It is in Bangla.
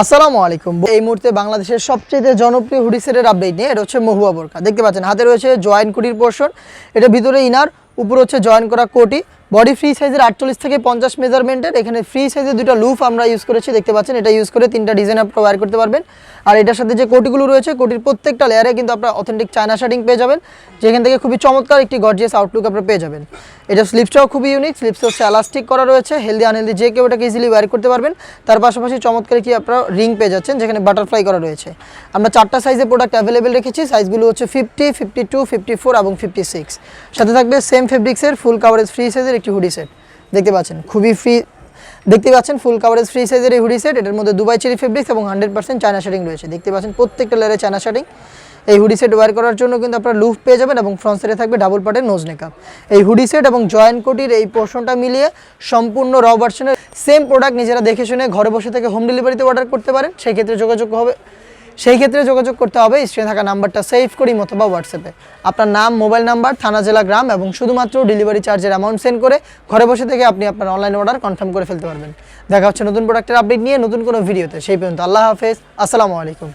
আসসালামু আলাইকুম। এই মুহূর্তে বাংলাদেশের সবচেয়ে জনপ্রিয় হুডি সেটের আপডেট নিয়ে এটা হচ্ছে মহুয়া বোরকা। দেখতে পাচ্ছেন হাতে রয়েছে জয়েন্ট কোটির পোর্শন, এটা ভিতরে ইনার, উপরে হচ্ছে জয়েন করা কোটি। বডি ফ্রি সাইজের 48 থেকে 50 মেজারমেন্টের। এখানে ফ্রি সাইজের দুটো লুফ আমরা ইউজ করেছি, দেখতে পাচ্ছেন। এটা ইউজ করে তিনটা ডিজাইন আপনারা ওয়্যার করতে পারবেন। আর এটার সাথে যে কোটিগুলো রয়েছে, কোটির প্রত্যেকটা লেয়ারে কিন্তু আপনারা অথেন্টিক চায়না শার্টিং পেয়ে যাবেন, যেখান থেকে খুবই চমৎকার একটি গর্জিয়াস আউটলুক আপনারা পেয়ে যাবেন। এটা স্লিপসটাও খুবই ইউনিক, স্লিপস হচ্ছে এলাস্টিক করা রয়েছে, হেলদি আনহেলদি যে কেউ এটাকে ইজিলি ওয়্যার করতে পারবেন। তার পাশাপাশি চমৎকার কি আপনারা রিং পেয়ে যাচ্ছেন, যেখানে বাটারফ্লাই করা রয়েছে। আমরা 4টা সাইজে প্রোডাক্ট অ্যাভেলেবেল রেখেছি, সাইজগুলো হচ্ছে 50, 52, 54 এবং 56। সাথে থাকবে সেম ফেব্রিক্সের ফুল কাভারেজ ফ্রি সাইজের একটি হুডি সেট। দেখতে পাচ্ছেন খুবই ফ্রি, দেখতে পাচ্ছেন ফুল কাভারেজ ফ্রি সাইজের এই হুডি সেট। এটার মধ্যে দুবাই চেরি ফেব্রিক্স এবং 100% চায়না শার্টিং রয়েছে। দেখতে পাচ্ছেন প্রত্যেকটা লেয়ারে চায়না শার্টিং। এই হুডি সেট ওয়্যার করার জন্য কিন্তু আপনারা লুফ পেয়ে যাবেন এবং ফ্রন্ট সাইডে থাকবে ডাবল পার্টের নোজ নেকআপ। এই হুডি সেট এবং জয়েন্ট কোটির এই পোর্শনটা মিলিয়ে সম্পূর্ণ র ভার্সনের সেম প্রোডাক্ট নিজেরা দেখে শুনে ঘরে বসে থেকে হোম ডেলিভারিতে অর্ডার করতে পারেন। সেই ক্ষেত্রে যোগাযোগ করতে হবে স্ক্রিনে থাকা নাম্বারটা সেভ করি অথবা হোয়াটসঅ্যাপে আপনার নাম, মোবাইল নাম্বার, থানা, জেলা, গ্রাম এবং শুধুমাত্র ডেলিভারি চার্জের অ্যামাউন্ট সেন্ড করে ঘরে বসে থেকে আপনি আপনার অনলাইন অর্ডার কনফার্ম করে ফেলতে পারবেন। দেখা হচ্ছে নতুন প্রোডাক্টের আপডেট নিয়ে নতুন কোনো ভিডিওতে। সেই পর্যন্ত আল্লাহ হাফেজ, আসসালামু আলাইকুম।